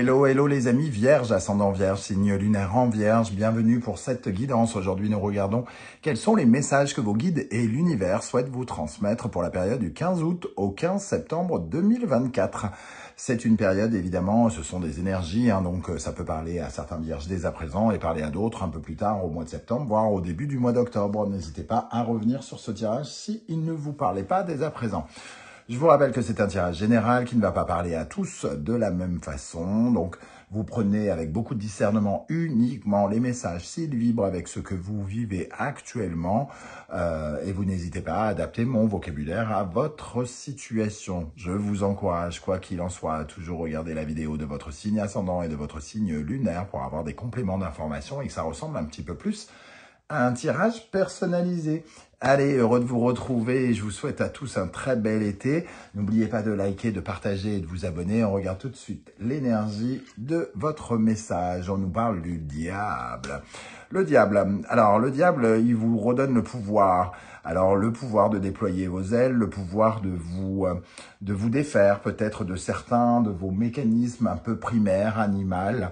Hello, hello les amis, Vierge, ascendant Vierge, signe lunaire en Vierge, bienvenue pour cette guidance. Aujourd'hui, nous regardons quels sont les messages que vos guides et l'univers souhaitent vous transmettre pour la période du 15 août au 15 septembre 2024. C'est une période, évidemment, ce sont des énergies, donc ça peut parler à certains Vierges dès à présent et parler à d'autres un peu plus tard au mois de septembre, voire au début du mois d'octobre. N'hésitez pas à revenir sur ce tirage s'il ne vous parlait pas dès à présent. Je vous rappelle que c'est un tirage général qui ne va pas parler à tous de la même façon. Donc, vous prenez avec beaucoup de discernement uniquement les messages s'ils vibrent avec ce que vous vivez actuellement. Et vous n'hésitez pas à adapter mon vocabulaire à votre situation. Je vous encourage, quoi qu'il en soit, à toujours regarder la vidéo de votre signe ascendant et de votre signe lunaire pour avoir des compléments d'information et que ça ressemble un petit peu plus à un tirage personnalisé. Allez, heureux de vous retrouver et je vous souhaite à tous un très bel été. N'oubliez pas de liker, de partager et de vous abonner. On regarde tout de suite l'énergie de votre message. On nous parle du diable. Le diable, alors le diable, il vous redonne le pouvoir. Alors le pouvoir de déployer vos ailes, le pouvoir de vous défaire peut-être de certains de vos mécanismes un peu primaires, animaux.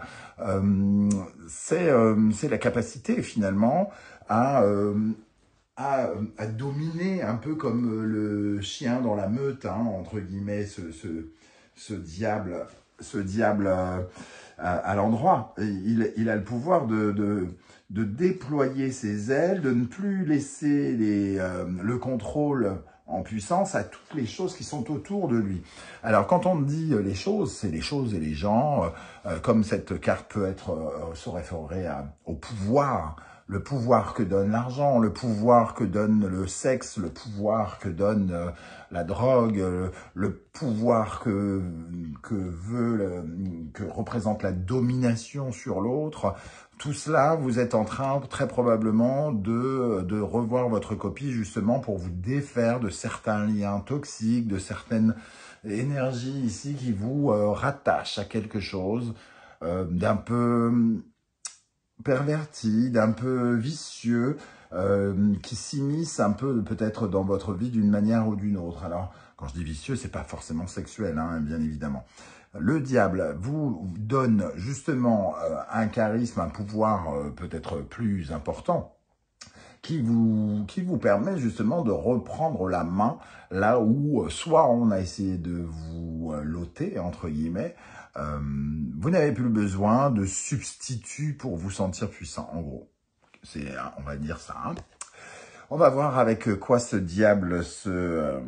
C'est la capacité finalement à dominer un peu comme le chien dans la meute, entre guillemets, ce diable à l'endroit. Il a le pouvoir de déployer ses ailes, de ne plus laisser le contrôle en puissance à toutes les choses qui sont autour de lui. Alors, quand on dit les choses, c'est les choses et les gens, comme cette carte peut se référer au pouvoir, le pouvoir que donne l'argent, le pouvoir que donne le sexe, le pouvoir que donne la drogue, le pouvoir que représente la domination sur l'autre. Tout cela, vous êtes en train très probablement de revoir votre copie justement pour vous défaire de certains liens toxiques, de certaines énergies ici qui vous rattachent à quelque chose d'un peu perverti, d'un peu vicieux, qui s'immisce un peu peut-être dans votre vie d'une manière ou d'une autre. Alors, quand je dis vicieux, c'est pas forcément sexuel, bien évidemment. Le diable vous donne justement un charisme, un pouvoir peut-être plus important, qui vous permet justement de reprendre la main là où soit on a essayé de vous l'ôter, entre guillemets, vous n'avez plus besoin de substitut pour vous sentir puissant, en gros. On va dire ça. On va voir avec quoi ce diable se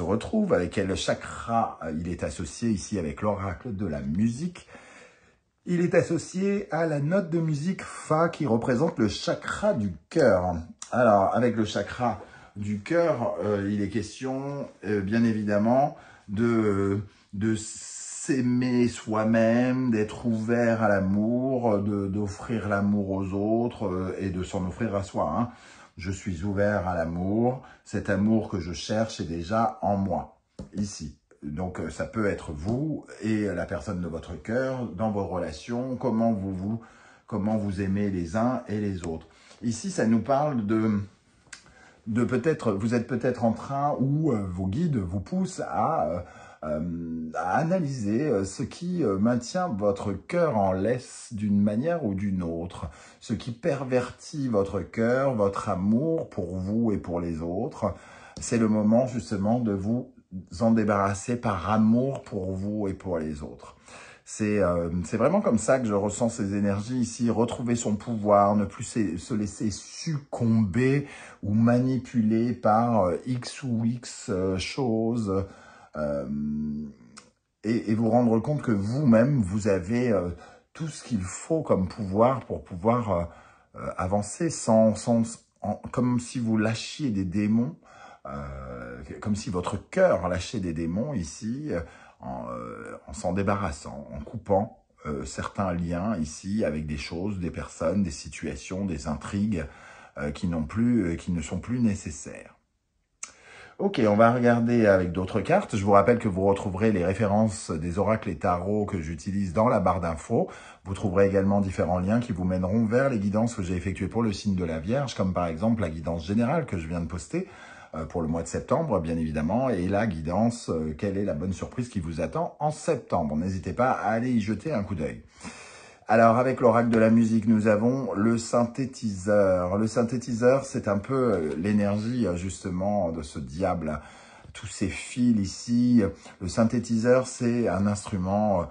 retrouve, avec quel chakra il est associé ici avec l'oracle de la musique. Il est associé à la note de musique Fa qui représente le chakra du cœur. Alors, avec le chakra du cœur, il est question, bien évidemment, de s'aimer soi-même, d'être ouvert à l'amour, d'offrir l'amour aux autres et de s'en offrir à soi. Je suis ouvert à l'amour, cet amour que je cherche est déjà en moi, ici. Donc ça peut être vous et la personne de votre cœur, dans vos relations, comment vous aimez les uns et les autres. Ici, ça nous parle de peut-être, vous êtes peut-être en train, ou vos guides vous poussent à analyser ce qui maintient votre cœur en laisse d'une manière ou d'une autre, ce qui pervertit votre cœur, votre amour pour vous et pour les autres. C'est le moment justement de vous en débarrasser par amour pour vous et pour les autres. C'est vraiment comme ça que je ressens ces énergies ici. Retrouver son pouvoir, ne plus se laisser succomber ou manipuler par X ou X choses. Et vous rendre compte que vous-même, vous avez tout ce qu'il faut comme pouvoir pour pouvoir avancer comme si vous lâchiez des démons, comme si votre cœur lâchait des démons ici, en s'en débarrassant, en coupant certains liens ici avec des choses, des personnes, des situations, des intrigues qui ne sont plus nécessaires. Ok, on va regarder avec d'autres cartes. Je vous rappelle que vous retrouverez les références des oracles et tarots que j'utilise dans la barre d'infos. Vous trouverez également différents liens qui vous mèneront vers les guidances que j'ai effectuées pour le signe de la Vierge, comme par exemple la guidance générale que je viens de poster, pour le mois de septembre, bien évidemment. Et la guidance, quelle est la bonne surprise qui vous attend en septembre? N'hésitez pas à aller y jeter un coup d'œil. Alors, avec l'oracle de la musique, nous avons le synthétiseur. Le synthétiseur, c'est un peu l'énergie, justement, de ce diable. Tous ces fils ici. Le synthétiseur, c'est un instrument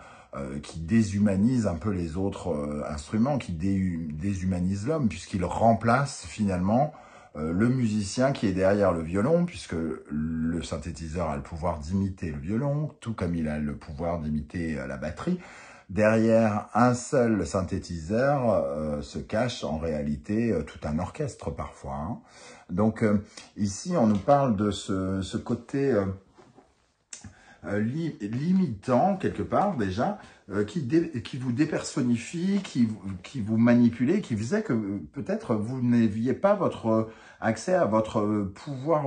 qui déshumanise un peu les autres instruments, qui déshumanise l'homme, puisqu'il remplace finalement le musicien qui est derrière le violon, puisque le synthétiseur a le pouvoir d'imiter le violon, tout comme il a le pouvoir d'imiter la batterie. Derrière un seul synthétiseur se cache en réalité tout un orchestre parfois. Hein. Donc ici, on nous parle de ce côté limitant, quelque part déjà, qui vous dépersonnifie, qui vous manipulait, qui faisait que peut-être vous n'aviez pas votre accès à votre pouvoir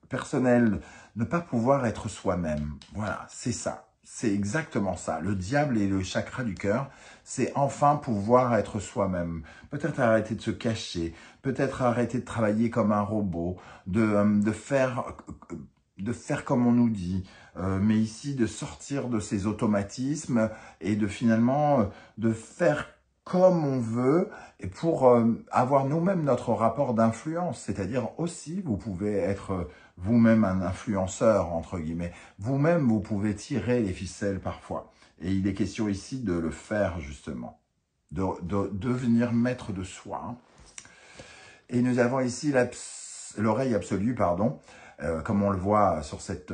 personnel, ne pas pouvoir être soi-même. Voilà, c'est ça. C'est exactement ça. Le diable et le chakra du cœur, c'est enfin pouvoir être soi-même. Peut-être arrêter de se cacher, peut-être arrêter de travailler comme un robot, de faire comme on nous dit, mais ici de sortir de ces automatismes et de finalement de faire comme on veut et pour avoir nous-mêmes notre rapport d'influence. C'est-à-dire aussi, vous pouvez être vous-même un influenceur, entre guillemets. Vous-même, vous pouvez tirer les ficelles parfois. Et il est question ici de le faire, justement. De devenir maître de soi. Hein. Et nous avons ici l'oreille absolue, pardon. Comme on le voit sur cette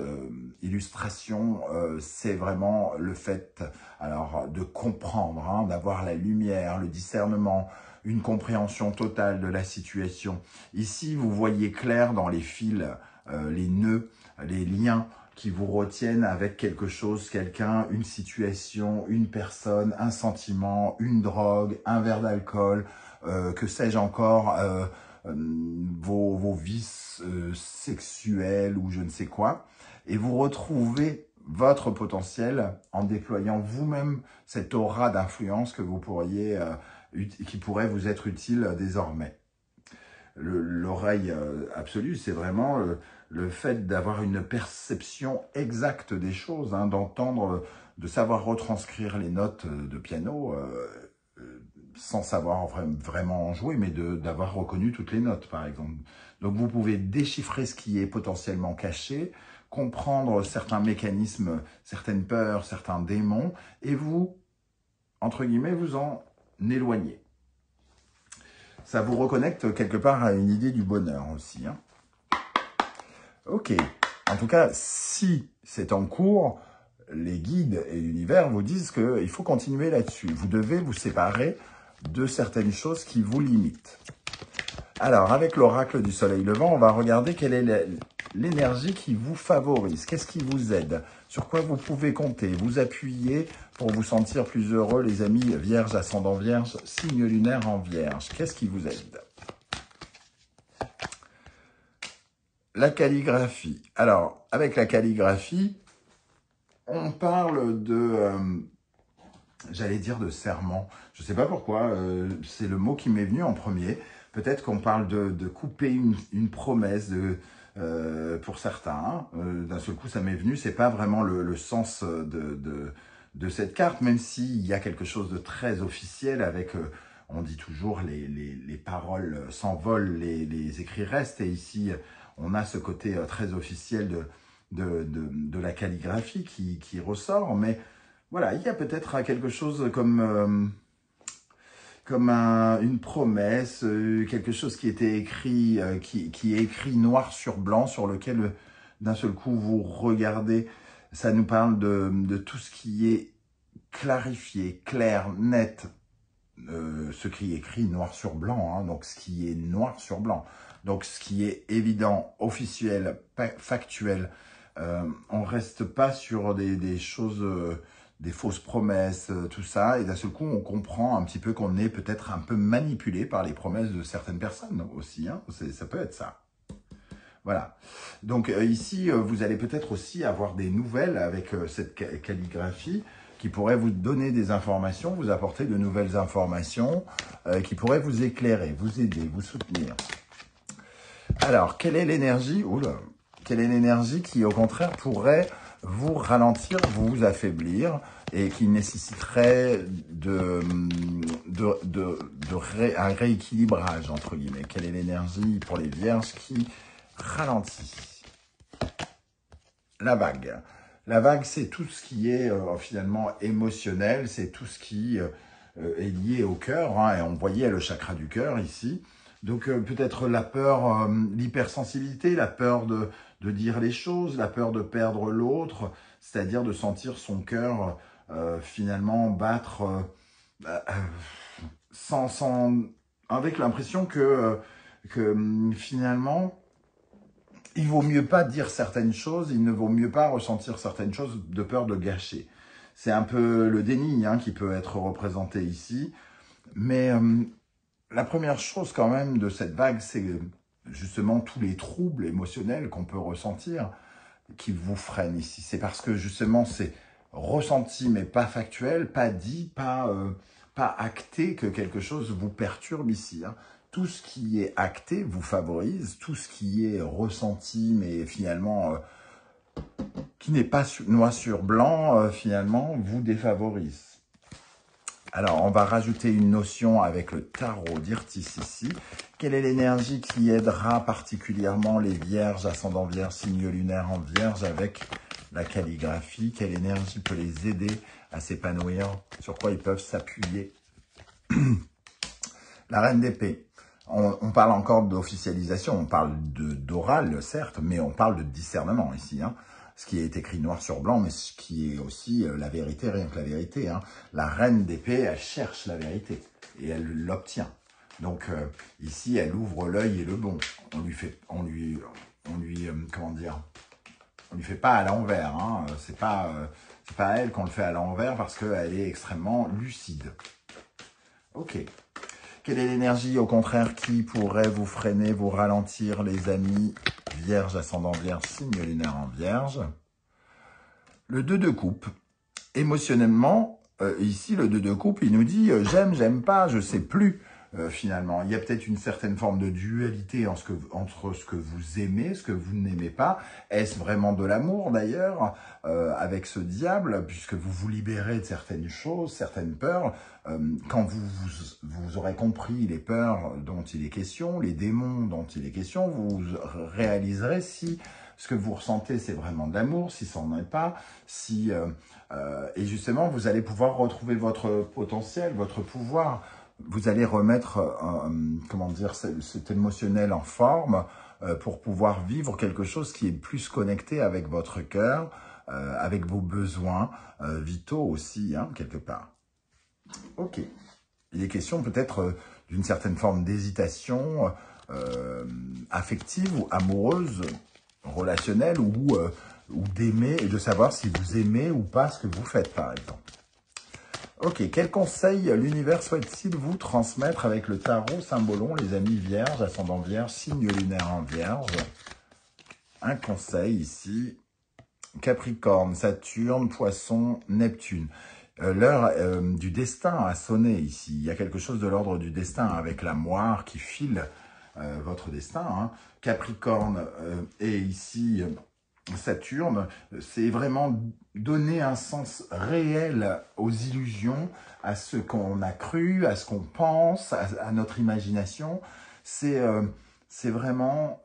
illustration, c'est vraiment le fait alors de comprendre, hein, d'avoir la lumière, le discernement, une compréhension totale de la situation. Ici, vous voyez clair dans les fils, les nœuds, les liens qui vous retiennent avec quelque chose, quelqu'un, une situation, une personne, un sentiment, une drogue, un verre d'alcool, que sais-je encore, vos vices sexuels ou je ne sais quoi, et vous retrouvez votre potentiel en déployant vous-même cette aura d'influence que vous pourriez, qui pourrait vous être utile désormais. L'oreille absolue, c'est vraiment le fait d'avoir une perception exacte des choses, hein, d'entendre, de savoir retranscrire les notes de piano, sans savoir vraiment en jouer, mais d'avoir reconnu toutes les notes, par exemple. Donc, vous pouvez déchiffrer ce qui est potentiellement caché, comprendre certains mécanismes, certaines peurs, certains démons, et vous, entre guillemets, vous en éloigner. Ça vous reconnecte quelque part à une idée du bonheur aussi. Hein. Ok. En tout cas, si c'est en cours, les guides et l'univers vous disent qu'il faut continuer là-dessus. Vous devez vous séparer de certaines choses qui vous limitent. Alors, avec l'oracle du soleil levant, on va regarder quelle est l'énergie qui vous favorise. Qu'est-ce qui vous aide? Sur quoi vous pouvez compter? Vous appuyer pour vous sentir plus heureux, les amis vierge, ascendant vierge, signe lunaire en vierge. Qu'est-ce qui vous aide? La calligraphie. Alors, avec la calligraphie, on parle de... j'allais dire de serment. Je ne sais pas pourquoi, c'est le mot qui m'est venu en premier. Peut-être qu'on parle de couper une promesse pour certains. D'un seul coup, ça m'est venu. C'est pas vraiment le sens de cette carte, même s'il y a quelque chose de très officiel avec, on dit toujours, les paroles s'envolent, les écrits restent. Et ici, on a ce côté très officiel de la calligraphie qui ressort. Mais voilà, il y a peut-être quelque chose comme une promesse, quelque chose qui était écrit, qui est écrit noir sur blanc, sur lequel d'un seul coup vous regardez. Ça nous parle de tout ce qui est clarifié, clair, net, ce qui est écrit noir sur blanc, hein, donc ce qui est noir sur blanc. Donc ce qui est évident, officiel, factuel. On reste pas sur des choses... des fausses promesses, tout ça, et d'un seul coup, on comprend un petit peu qu'on est peut-être un peu manipulé par les promesses de certaines personnes aussi, hein. Ça peut être ça. Voilà. Donc ici, vous allez peut-être aussi avoir des nouvelles avec cette calligraphie qui pourrait vous donner des informations, vous apporter de nouvelles informations, qui pourraient vous éclairer, vous aider, vous soutenir. Alors, quelle est l'énergie? Oula, quelle est l'énergie qui, au contraire, pourrait vous ralentir, vous affaiblir et qui nécessiterait un rééquilibrage, entre guillemets. Quelle est l'énergie pour les vierges qui ralentit? La vague. La vague, c'est tout ce qui est finalement émotionnel, c'est tout ce qui est lié au cœur, hein, et on voyait le chakra du cœur ici. Donc peut-être la peur, l'hypersensibilité, la peur de dire les choses, la peur de perdre l'autre, c'est-à-dire de sentir son cœur finalement battre avec l'impression que finalement, il vaut mieux pas dire certaines choses, il ne vaut mieux pas ressentir certaines choses de peur de gâcher. C'est un peu le déni hein, qui peut être représenté ici. Mais la première chose quand même de cette vague, c'est justement tous les troubles émotionnels qu'on peut ressentir qui vous freinent ici. C'est parce que justement c'est ressenti mais pas factuel, pas dit, pas acté que quelque chose vous perturbe ici. Hein. Tout ce qui est acté vous favorise, tout ce qui est ressenti mais finalement qui n'est pas noir sur blanc, finalement vous défavorise. Alors, on va rajouter une notion avec le tarot d'Irtis ici. Quelle est l'énergie qui aidera particulièrement les vierges, ascendant vierge, signe lunaire en vierge avec la calligraphie? Quelle énergie peut les aider à s'épanouir? Sur quoi ils peuvent s'appuyer? La reine d'épée. On parle encore d'officialisation, on parle d'oral, certes, mais on parle de discernement ici, hein. Ce qui est écrit noir sur blanc, mais ce qui est aussi la vérité, rien que la vérité. Hein. La reine d'épée, elle cherche la vérité et elle l'obtient. Donc ici, elle ouvre l'œil et le bon. On lui fait pas à l'envers. Hein. C'est pas à elle qu'on le fait à l'envers parce qu'elle est extrêmement lucide. Ok. Quelle est l'énergie, au contraire, qui pourrait vous freiner, vous ralentir, les amis vierge, ascendant vierge, signe lunaire en vierge? Le 2 de coupe. Émotionnellement, ici, le 2 de coupe, il nous dit j'aime, j'aime pas, je sais plus, finalement. Il y a peut-être une certaine forme de dualité entre ce que vous aimez, ce que vous n'aimez pas. Est-ce vraiment de l'amour, d'ailleurs, avec ce diable, puisque vous vous libérez de certaines choses, certaines peurs. Quand vous aurez compris les peurs dont il est question, les démons dont il est question, vous réaliserez si ce que vous ressentez, c'est vraiment de l'amour, si ça n'en est pas, si... et justement, vous allez pouvoir retrouver votre potentiel, votre pouvoir. Vous allez remettre, comment dire, cet émotionnel en forme pour pouvoir vivre quelque chose qui est plus connecté avec votre cœur, avec vos besoins vitaux aussi, hein, quelque part. Ok. Il est question peut-être d'une certaine forme d'hésitation affective ou amoureuse, relationnelle ou d'aimer et de savoir si vous aimez ou pas ce que vous faites, par exemple. Ok, quel conseil l'univers souhaite-t-il vous transmettre avec le tarot symbolon, les amis vierges, ascendant vierge, signe lunaire en vierge? Un conseil ici, Capricorne, Saturne, Poisson, Neptune. L'heure du destin a sonné ici. Il y a quelque chose de l'ordre du destin avec la moire qui file votre destin. Hein. Capricorne et ici Saturne, c'est vraiment donner un sens réel aux illusions, à ce qu'on a cru, à ce qu'on pense, à notre imagination. C'est vraiment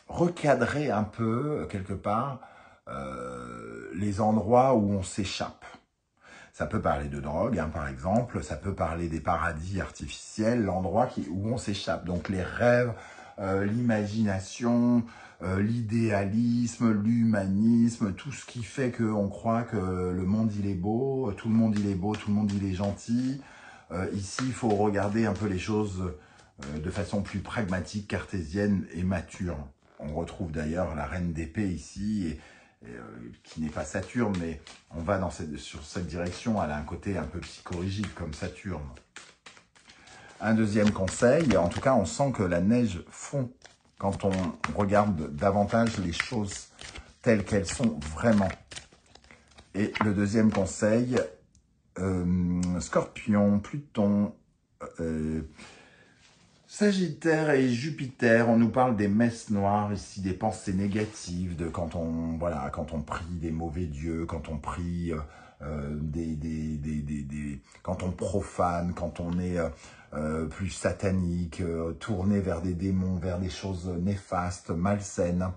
recadrer un peu, quelque part, les endroits où on s'échappe. Ça peut parler de drogue, hein, par exemple, ça peut parler des paradis artificiels, l'endroit où on s'échappe. Donc les rêves, l'imagination, l'idéalisme, l'humanisme, tout ce qui fait qu'on croit que le monde il est beau, tout le monde il est beau, tout le monde il est gentil. Ici, il faut regarder un peu les choses de façon plus pragmatique, cartésienne et mature. On retrouve d'ailleurs la reine d'épée ici, qui n'est pas Saturne, mais on va sur cette direction. Elle a un côté un peu psychorigide comme Saturne. Un deuxième conseil, en tout cas, on sent que la neige fond quand on regarde davantage les choses telles qu'elles sont vraiment. Et le deuxième conseil, Scorpion, Pluton, Sagittaire et Jupiter, on nous parle des messes noires ici, des pensées négatives, de quand on prie des mauvais dieux, quand on prie quand on profane, quand on est plus satanique, tourné vers des démons, vers des choses néfastes, malsaines.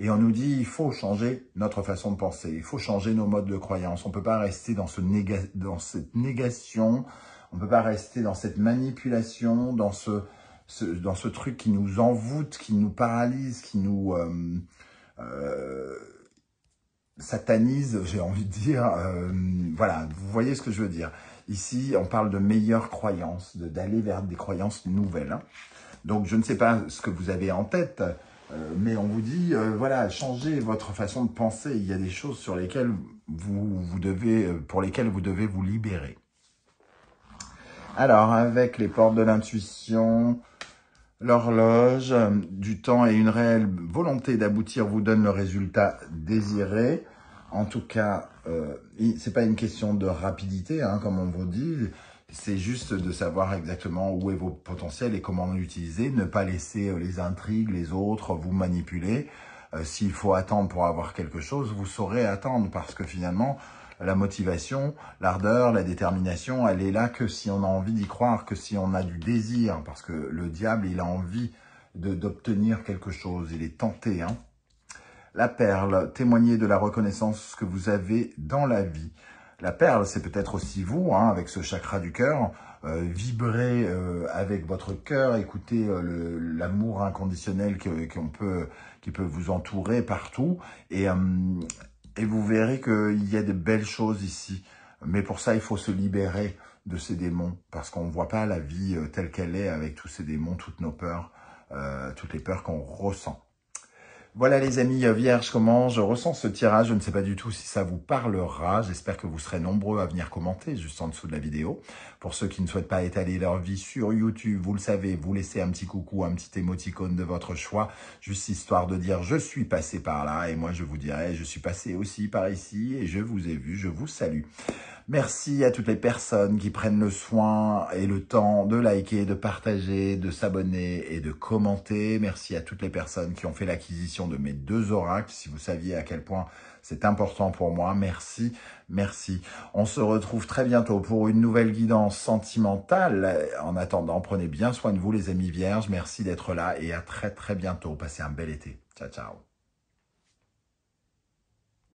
Et on nous dit, il faut changer notre façon de penser, il faut changer nos modes de croyance. On ne peut pas rester dans cette négation, on ne peut pas rester dans cette manipulation, dans ce truc qui nous envoûte, qui nous paralyse, qui nous satanise, j'ai envie de dire. Voilà, vous voyez ce que je veux dire. Ici, on parle de meilleures croyances, d'aller vers des croyances nouvelles. Hein. Donc, je ne sais pas ce que vous avez en tête, mais on vous dit, voilà, changez votre façon de penser. Il y a des choses sur lesquelles pour lesquelles vous devez vous libérer. Alors, avec les portes de l'intuition, l'horloge du temps et une réelle volonté d'aboutir vous donne le résultat désiré. En tout cas, c'est pas une question de rapidité, hein, comme on vous dit. C'est juste de savoir exactement où est vos potentiels et comment l'utiliser. Ne pas laisser les intrigues, les autres vous manipuler. S'il faut attendre pour avoir quelque chose, vous saurez attendre parce que finalement, la motivation, l'ardeur, la détermination, elle est là que si on a envie d'y croire, que si on a du désir. Parce que le diable, il a envie d'obtenir quelque chose. Il est tenté. Hein. La perle, témoignez de la reconnaissance que vous avez dans la vie. La perle, c'est peut-être aussi vous, hein, avec ce chakra du cœur. Vibrez avec votre cœur, écoutez l'amour inconditionnel qui peut vous entourer partout. Et vous verrez qu'il y a de belles choses ici. Mais pour ça, il faut se libérer de ces démons. Parce qu'on ne voit pas la vie telle qu'elle est avec tous ces démons, toutes nos peurs, toutes les peurs qu'on ressent. Voilà les amis vierges, comment je ressens ce tirage. Je ne sais pas du tout si ça vous parlera. J'espère que vous serez nombreux à venir commenter juste en dessous de la vidéo. Pour ceux qui ne souhaitent pas étaler leur vie sur YouTube, vous le savez, vous laissez un petit coucou, un petit émoticône de votre choix, juste histoire de dire « je suis passé par là » et moi je vous dirai « je suis passé aussi par ici et je vous ai vu, je vous salue ». Merci à toutes les personnes qui prennent le soin et le temps de liker, de partager, de s'abonner et de commenter. Merci à toutes les personnes qui ont fait l'acquisition de mes 2 oracles. Si vous saviez à quel point c'est important pour moi, merci, merci. On se retrouve très bientôt pour une nouvelle guidance sentimentale. En attendant, prenez bien soin de vous les amis vierges. Merci d'être là et à très très bientôt. Passez un bel été. Ciao, ciao.